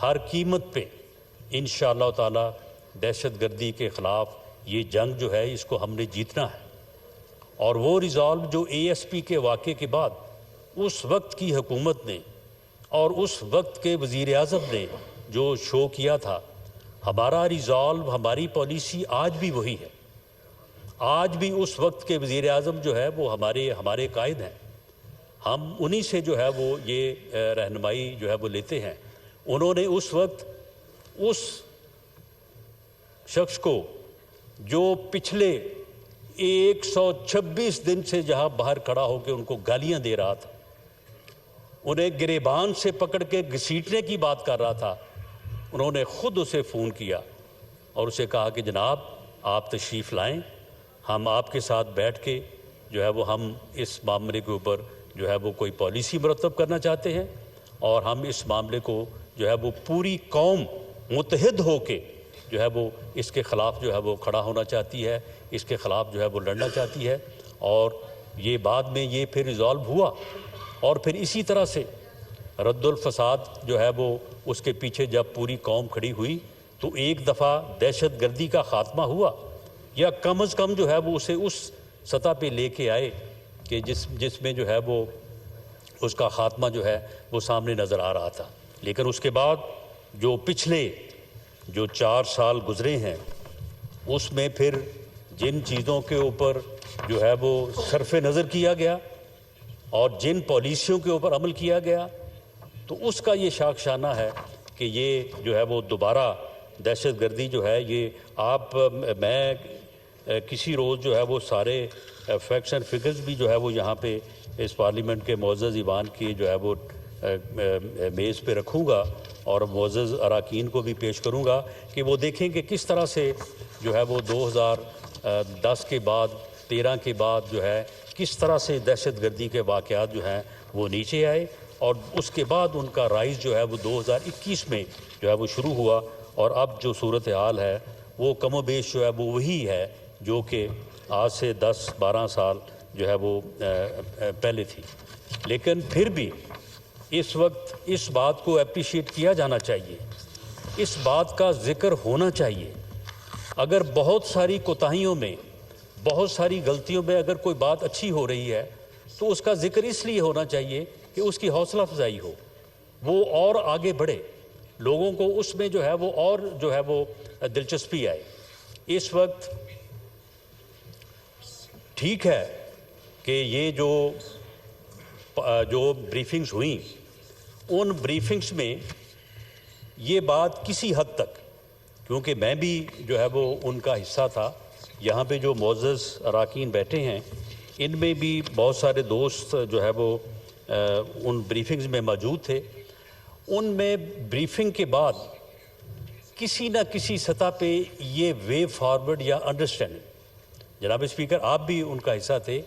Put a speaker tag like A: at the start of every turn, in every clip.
A: ہر قیمت پہ انشاءاللہ تعالی دہشت گردی کے خلاف یہ جنگ جو ہے اس کو ہم نے جیتنا ہے۔ اور وہ ریزالو جو ASP کے واقعے کے بعد اس وقت کی حکومت نے اور اس وقت کے وزیر اعظم نے جو شو کیا تھا، ہمارا ریزالو، ہماری پالیسی آج بھی وہی ہے۔ آج بھی اس وقت کے وزیر اعظم جو ہے وہ ہمارے قائد ہیں، ہم انہی سے جو ہے وہ یہ رہنمائی جو ہے وہ لیتے ہیں۔ انہوں نے اس وقت اس شخص کو جو پچھلے 126 دن سے جہاں باہر کھڑا ہو کے ان کو گالیاں دے رہا تھا، انہیں گریبان سے پکڑ کے گھسیٹنے کی بات کر رہا تھا، انہوں نے خود اسے فون کیا اور اسے کہا کہ جناب آپ تشریف لائیں، ہم آپ کے ساتھ بیٹھ کے جو ہے وہ ہم اس معاملے کے اوپر جو ہے وہ کوئی پالیسی مرتب کرنا چاہتے ہیں، اور ہم اس معاملے کو جو ہے وہ پوری قوم متحد ہو کے جو ہے وہ اس کے خلاف جو ہے وہ کھڑا ہونا چاہتی ہے، اس کے خلاف جو ہے وہ لڑنا چاہتی ہے۔ اور یہ بعد میں یہ پھر ریزالو ہوا، اور پھر اسی طرح سے رد الفساد جو ہے وہ اس کے پیچھے جب پوری قوم کھڑی ہوئی تو ایک دفعہ دہشت گردی کا خاتمہ ہوا، یا کم از کم جو ہے وہ اسے اس سطح پہ لے کے آئے کہ جس میں جو ہے وہ اس کا خاتمہ جو ہے وہ سامنے نظر آ رہا تھا۔ لیکن اس کے بعد جو پچھلے 4 سال گزرے ہیں، اس میں پھر جن چیزوں کے اوپر جو ہے وہ صرف نظر کیا گیا اور جن پالیسیوں کے اوپر عمل کیا گیا، تو اس کا یہ شاخسانہ ہے کہ یہ جو ہے وہ دوبارہ دہشت گردی جو ہے یہ میں کسی روز جو ہے وہ سارے فیکٹس اینڈ فگرز بھی جو ہے وہ یہاں پہ اس پارلیمنٹ کے معزز ایوان کی جو ہے وہ میز پہ رکھوں گا، اور معزز اراکین کو بھی پیش کروں گا کہ وہ دیکھیں کہ کس طرح سے جو ہے وہ 2010 کے بعد 13 کے بعد جو ہے کس طرح سے دہشت گردی کے واقعات جو ہیں وہ نیچے آئے، اور اس کے بعد ان کا رائز جو ہے وہ 2021 میں جو ہے وہ شروع ہوا، اور اب جو صورتحال ہے وہ کم و بیش جو ہے وہ وہی ہے جو کہ آج سے 10-12 سال جو ہے وہ پہلے تھی۔ لیکن پھر بھی اس وقت اس بات کو اپریشیٹ کیا جانا چاہیے، اس بات کا ذکر ہونا چاہیے۔ اگر بہت ساری کوتاہیوں میں، بہت ساری غلطیوں میں اگر کوئی بات اچھی ہو رہی ہے تو اس کا ذکر اس لیے ہونا چاہیے کہ اس کی حوصلہ افزائی ہو، وہ اور آگے بڑھے، لوگوں کو اس میں جو ہے وہ اور جو ہے وہ دلچسپی آئے۔ اس وقت ٹھیک ہے کہ یہ جو بریفنگز ہوئیں، ان بریفنگز میں یہ بات کسی حد تک، کیونکہ میں بھی جو ہے وہ ان کا حصہ تھا، یہاں پہ جو معزز اراکین بیٹھے ہیں ان میں بھی بہت سارے دوست جو ہے وہ ان بریفنگز میں موجود تھے، ان میں بریفنگ کے بعد کسی نہ کسی سطح پہ یہ وے فارورڈ یا انڈرسٹینڈنگ، جناب اسپیکر آپ بھی ان کا حصہ تھے،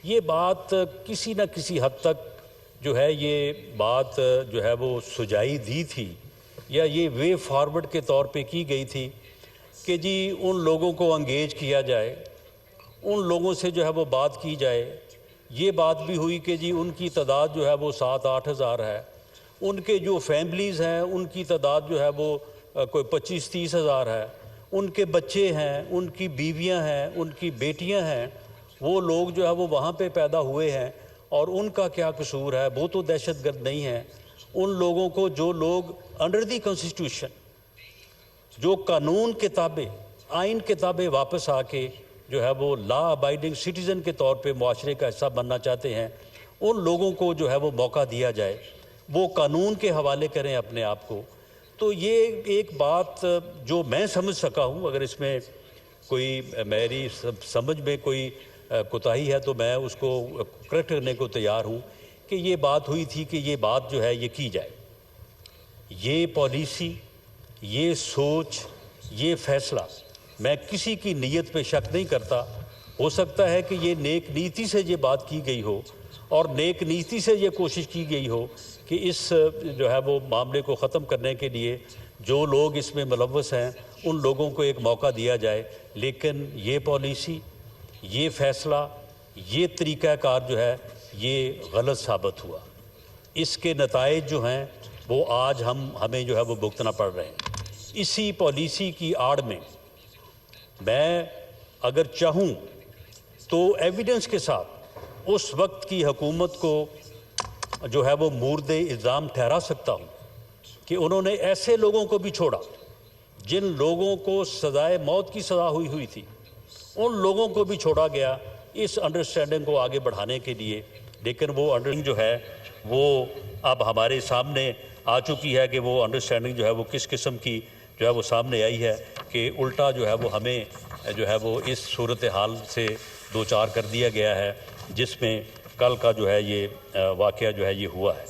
A: یہ بات کسی نہ کسی حد تک جو ہے یہ بات جو ہے وہ سجائی دی تھی، یا یہ وے فارورڈ کے طور پہ کی گئی تھی کہ جی ان لوگوں کو انگیج کیا جائے، ان لوگوں سے جو ہے وہ بات کی جائے۔ یہ بات بھی ہوئی کہ جی ان کی تعداد جو ہے وہ 7-8 ہزار ہے، ان کے جو فیملیز ہیں ان کی تعداد جو ہے وہ کوئی 25-30 ہزار ہے، ان کے بچے ہیں، ان کی بیویاں ہیں، ان کی بیٹیاں ہیں، وہ لوگ جو ہے وہ وہاں پہ پیدا ہوئے ہیں، اور ان کا کیا قصور ہے، وہ تو دہشت گرد نہیں ہیں۔ ان لوگوں کو، جو لوگ انڈر دی کانسٹیٹیوشن، جو قانون کتابیں، آئین کتابیں واپس آ کے جو ہے وہ لا ابائڈنگ سٹیزن کے طور پہ معاشرے کا حصہ بننا چاہتے ہیں، ان لوگوں کو جو ہے وہ موقع دیا جائے، وہ قانون کے حوالے کریں اپنے آپ کو۔ تو یہ ایک بات جو میں سمجھ سکا ہوں، اگر اس میں کوئی میری سمجھ میں کوئی کوتاہی ہے تو میں اس کو کریکٹ کرنے کو تیار ہوں، کہ یہ بات ہوئی تھی کہ یہ بات جو ہے یہ کی جائے، یہ پالیسی، یہ سوچ، یہ فیصلہ، میں کسی کی نیت پہ شک نہیں کرتا، ہو سکتا ہے کہ یہ نیک نیتی سے یہ بات کی گئی ہو، اور نیک نیتی سے یہ کوشش کی گئی ہو کہ اس جو ہے وہ معاملے کو ختم کرنے کے لیے جو لوگ اس میں ملوث ہیں ان لوگوں کو ایک موقع دیا جائے، لیکن یہ پالیسی، یہ فیصلہ، یہ طریقہ کار جو ہے یہ غلط ثابت ہوا۔ اس کے نتائج جو ہیں وہ آج ہمیں جو ہے وہ بھگتنا پڑ رہے ہیں۔ اسی پالیسی کی آڑ میں میں اگر چاہوں تو ایویڈنس کے ساتھ اس وقت کی حکومت کو جو ہے وہ مورد الزام ٹھہرا سکتا ہوں کہ انہوں نے ایسے لوگوں کو بھی چھوڑا جن لوگوں کو سزائے موت کی سزا ہوئی تھی، ان لوگوں کو بھی چھوڑا گیا اس انڈرسٹینڈنگ کو آگے بڑھانے کے لیے۔ لیکن وہ انڈرسٹینڈنگ جو ہے وہ اب ہمارے سامنے آ چکی ہے کہ وہ انڈرسٹینڈنگ جو ہے وہ کس قسم کی جو ہے وہ سامنے آئی ہے کہ الٹا جو ہے وہ ہمیں جو ہے وہ اس صورتحال سے دوچار کر دیا گیا ہے جس میں کل کا جو ہے یہ واقعہ جو ہے یہ ہوا ہے۔